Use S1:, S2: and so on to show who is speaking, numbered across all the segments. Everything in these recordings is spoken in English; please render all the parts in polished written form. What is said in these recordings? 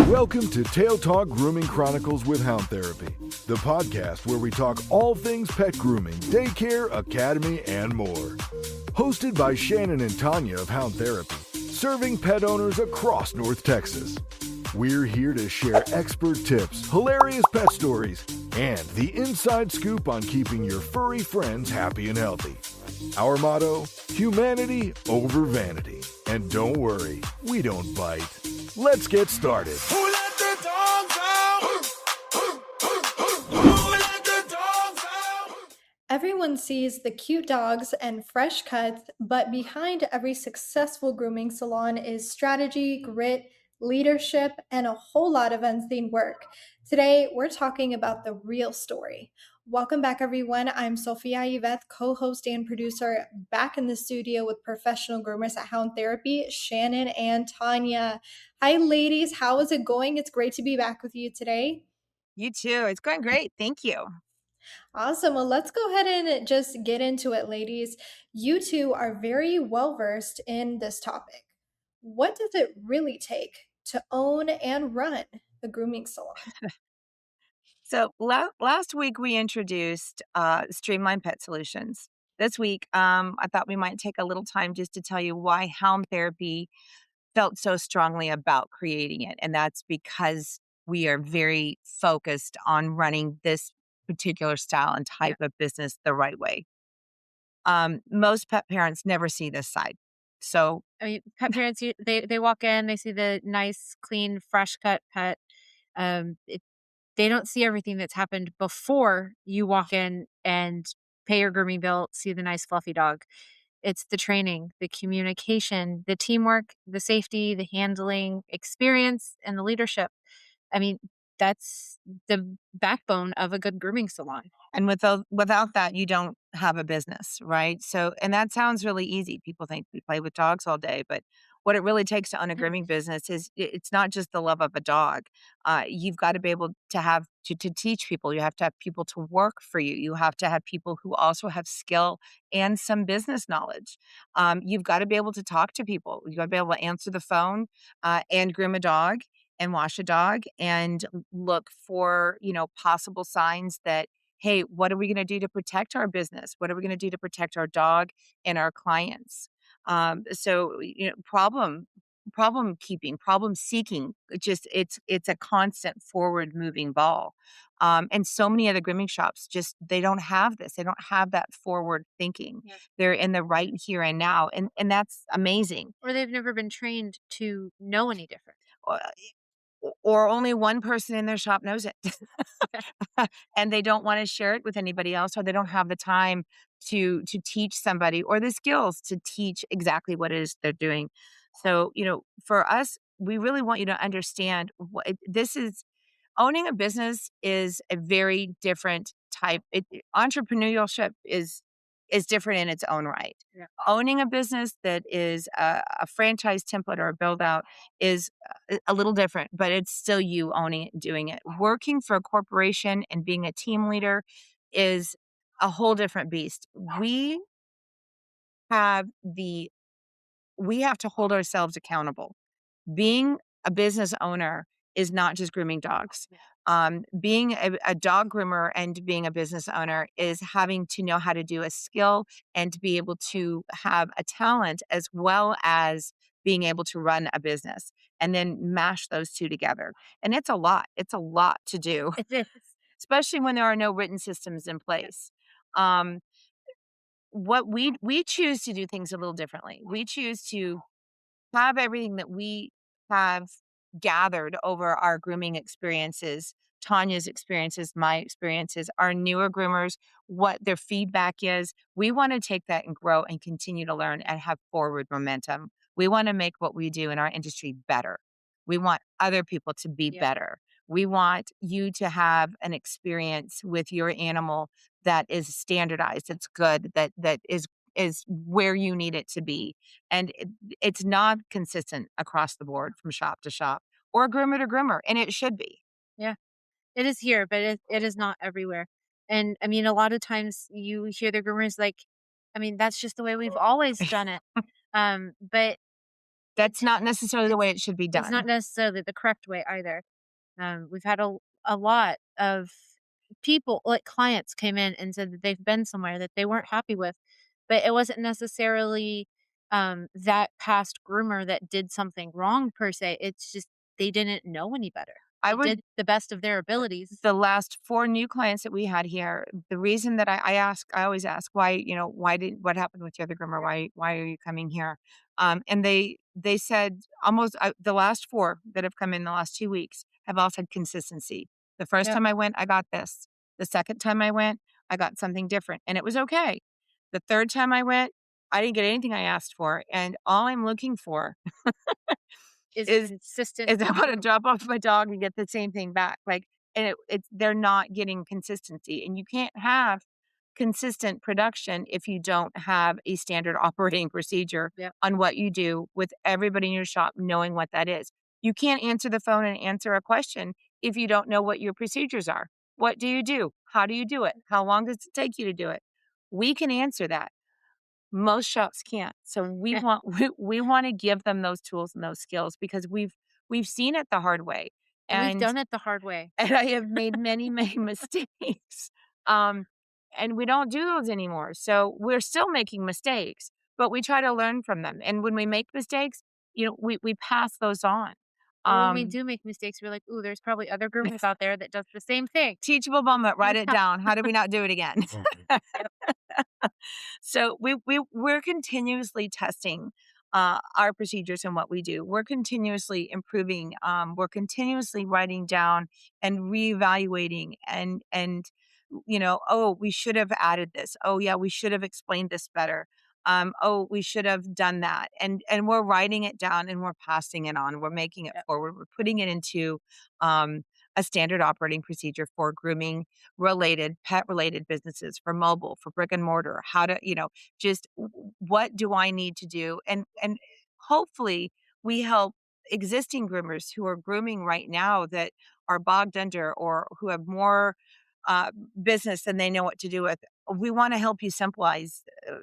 S1: Welcome to Tail Talk Grooming Chronicles with Hound Therapy, the podcast where we talk all things pet grooming, daycare, academy, and more. Hosted by Shannon and Tanya of Hound Therapy, serving pet owners across North Texas. We're here to share expert tips, hilarious pet stories, and the inside scoop on keeping your furry friends happy and healthy. Our motto, humanity over vanity. And don't worry, we don't bite. Let's get started.
S2: Who let the dogs out? Who let the dogs out?
S3: Everyone sees the cute dogs and fresh cuts, but behind every successful grooming salon is strategy, grit, leadership, and a whole lot of unseen work. Today, we're talking about the real story. Welcome back, everyone. I'm Sophia Yvette, co-host and producer, back in the studio with professional groomers at Hound Therapy, Shannon and Tanya. Hi, ladies. How is it going? It's great to be back with you today.
S4: You too. It's going great. Thank you.
S3: Awesome. Well, let's go ahead and just get into it, ladies. You two are very well versed in this topic. What does it really take to own and run a grooming salon?
S4: So last week we introduced Streamline Pet Solutions. This week, I thought we might take a little time just to tell you why Hound Therapy felt so strongly about creating it. And that's because we are very focused on running this particular style and type of business the right way. Most pet parents never see this side. So
S5: I mean, pet parents, they walk in, they see the nice, clean, fresh cut pet. They don't see everything that's happened before you walk in and pay your grooming bill, see the nice fluffy dog. It's the training, the communication, the teamwork, the safety, the handling, experience, and the leadership. I mean, that's the backbone of a good grooming salon.
S4: And without that, you don't have a business, right? So, and that sounds really easy. People think we play with dogs all day, but what it really takes to own a grooming business is it's not just the love of a dog. You've got to be able to have to teach people. You have to have people to work for you. You have to have people who also have skill and some business knowledge. You've got to be able to talk to people. You've got to be able to answer the phone and groom a dog and wash a dog and look for, possible signs that, hey, what are we going to do to protect our business? What are we going to do to protect our dog and our clients? So, problem keeping, problem seeking, it's a constant forward moving ball. And so many other grooming shops they don't have this. They don't have that forward thinking.
S5: Yeah.
S4: They're in the right here and now. And that's amazing.
S5: Or they've never been trained to know any different.
S4: Or only one person in their shop knows it. And they don't want to share it with anybody else, or they don't have the time to teach somebody or the skills to teach exactly what it is they're doing. So, for us, we really want you to understand this is. Owning a business is a very different type. Entrepreneurship is different in its own right.
S5: Yeah.
S4: Owning a business that is a franchise template or a build out is a little different, but it's still you owning it and doing it. Working for a corporation and being a team leader is a whole different beast. We have to hold ourselves accountable. Being a business owner is not just grooming dogs. Being a dog groomer and being a business owner is having to know how to do a skill and to be able to have a talent as well as being able to run a business and then mash those two together. And it's a lot. It's a lot to do,
S5: It is.
S4: especially when there are no written systems in place. What we choose to do things a little differently. We choose to have everything that we have gathered over our grooming experiences, Tanya's experiences, my experiences, our newer groomers, what their feedback is. We want to take that and grow and continue to learn and have forward momentum. We want to make what we do in our industry better. We want other people to be better. We want you to have an experience with your animal that is standardized, it's good, that is where you need it to be. And it's not consistent across the board from shop to shop or groomer to groomer. And it should be.
S5: Yeah. It is here, but it is not everywhere. And I mean, a lot of times you hear the groomers like, I mean, that's just the way we've always done it. But
S4: That's not necessarily the way it should be
S5: It's not
S4: done.
S5: necessarily the correct way either. We've had a lot of people, like clients, came in and said that they've been somewhere that they weren't happy with, but it wasn't necessarily that past groomer that did something wrong per se. It's just they didn't know any better.
S4: I
S5: They
S4: would
S5: did the best of their abilities.
S4: The last 4 new clients that we had here, the reason that I always ask, "Why, what happened with your other groomer? Why are you coming here?" And they said almost the last 4 that have come in the last 2 weeks have all said consistency. The first
S5: Yep.
S4: time I went, I got this. The second time I went, I got something different, and it was okay. The third time I went, I didn't get anything I asked for, and all I'm looking for
S5: Is
S4: is
S5: consistent.
S4: is I wanna drop off my dog and get the same thing back, like, and it's they're not getting consistency, and you can't have consistent production if you don't have a standard operating procedure
S5: Yep.
S4: on what you do with everybody in your shop knowing what that is. You can't answer the phone and answer a question if you don't know what your procedures are. What do you do? How do you do it? How long does it take you to do it? We can answer that. Most shops can't. So we want we wanna give them those tools and those skills because we've seen it the hard way,
S5: And we've
S4: and
S5: done it the hard way.
S4: and I have made many, many mistakes, um, and we don't do those anymore. So we're still making mistakes, but we try to learn from them, and when we make mistakes, we pass those on.
S5: Or when we
S4: Um,
S5: do make mistakes, we're like, "Ooh, there's probably other groomers out there that does the same thing."
S4: Teachable
S5: Let's
S4: moment, write
S5: point
S4: it
S5: out.
S4: down. How did we not do it again?
S5: Yep.
S4: So we're continuously testing our procedures and what we do. We're continuously improving. We're continuously writing down and reevaluating and oh, we should have added this. Oh yeah, we should have explained this better. Oh, we should have done that. And we're writing it down and we're passing it on. We're making it
S5: Yep.
S4: forward. We're putting it into um, a standard operating procedure for grooming related, pet related businesses, for mobile, for brick and mortar, how to, just what do I need to do? And hopefully we help existing groomers who are grooming right now that are bogged under or who have more uh, business than they know what to do with. We want to help you uh,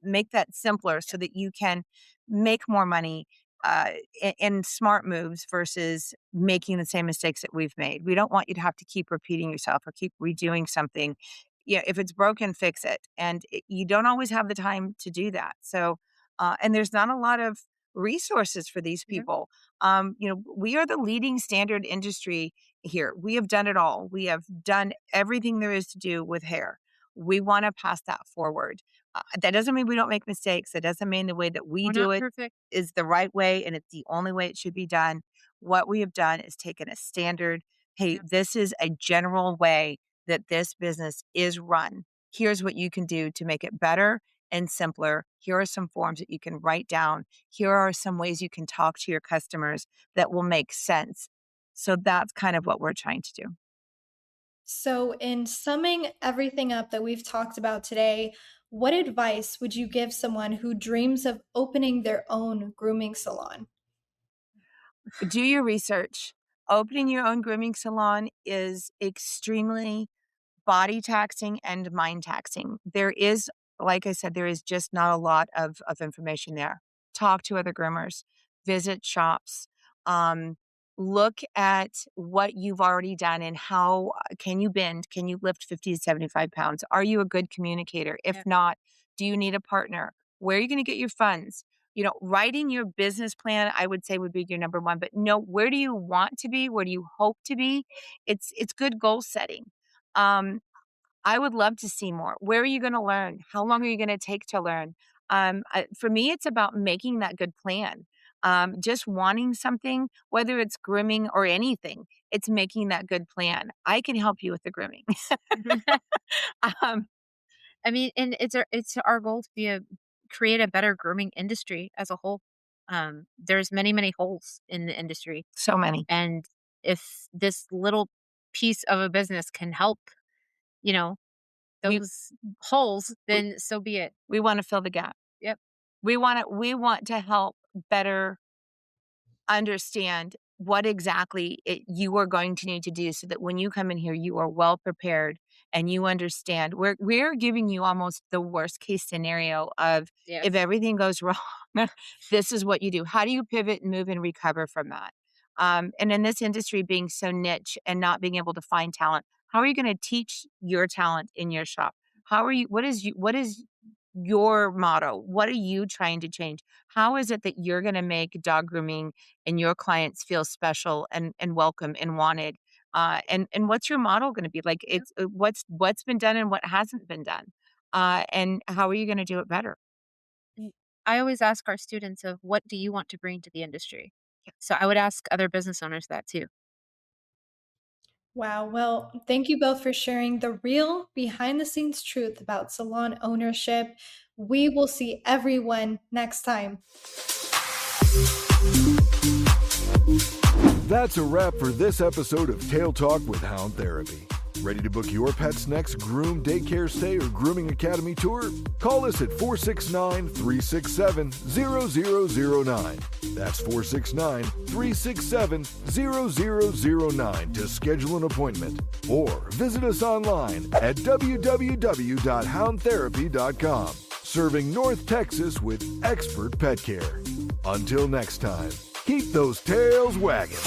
S4: make that simpler so that you can make more money in smart moves versus making the same mistakes that we've made. We don't want you to have to keep repeating yourself or keep redoing something. Yeah, if it's broken, fix it. And you don't always have the time to do that. So, and there's not a lot of resources for these
S5: Yeah.
S4: people. We are the leading standard industry here. We have done it all. We have done everything there is to do with hair. We want to pass that forward. That doesn't mean we don't make mistakes. That doesn't mean the way that we
S5: We're
S4: do
S5: not
S4: it
S5: perfect.
S4: is the right way and it's the only way it should be done. What we have done is taken a standard, hey,
S5: Yep.
S4: this is a general way that this business is run. Here's what you can do to make it better and simpler. Here are some forms that you can write down. Here are some ways you can talk to your customers that will make sense. So that's kind of what we're trying to do.
S3: So, in summing everything up that we've talked about today, what advice would you give someone who dreams of opening their own grooming salon?
S4: Do your research. Opening your own grooming salon is extremely body taxing and mind taxing. There is, like I said, there is just not a lot of information there. Talk to other groomers, visit shops, um, look at what you've already done and how can you bend? Can you lift 50 to 75 pounds? Are you a good communicator? If
S5: Yep.
S4: not, do you need a partner? Where are you going to get your funds? Writing your business plan, I would say would be your number one, but no, where do you want to be? Where do you hope to be? It's good goal setting. Um, I would love to see more. Where are you going to learn? How long are you going to take to learn? For me, it's about making that good plan. Just wanting something, whether it's grooming or anything, it's making that good plan. I can help you with the grooming. um,
S5: I mean, and it's our goal to create a better grooming industry as a whole. There's many holes in the industry,
S4: so many.
S5: and if this little piece of a business can help, you know,
S4: We
S5: those holes,
S4: we,
S5: then so be it.
S4: we want to fill the gap.
S5: Yep.
S4: We want to help better understand what exactly you are going to need to do so that when you come in here, you are well prepared and you understand, we're giving you almost the worst case scenario of
S5: Yes.
S4: if everything goes wrong, this is what you do. How do you pivot, move, and recover from that? And in this industry being so niche and not being able to find talent, how are you going to teach your talent in your shop? What is your motto? What are you trying to change? How is it that you're going to make dog grooming and your clients feel special and welcome and wanted? And what's your model going to be like? It's what's been done and what hasn't been done, and how are you going to do it better?
S5: Mm, I always ask our students of what do you want to bring to the industry? So I would ask other business owners that too.
S3: Wow. Well, thank you both for sharing the real behind the scenes truth about salon ownership. We will see everyone next time.
S1: That's a wrap for this episode of Tail Talk with Hound Therapy. Ready to book your pet's next groom, daycare stay, or grooming academy tour? Call us at 469-367-0009. That's 469-367-0009 to schedule an appointment. Or visit us online at www.houndtherapy.com. Serving North Texas with expert pet care. Until next time, keep those tails wagging.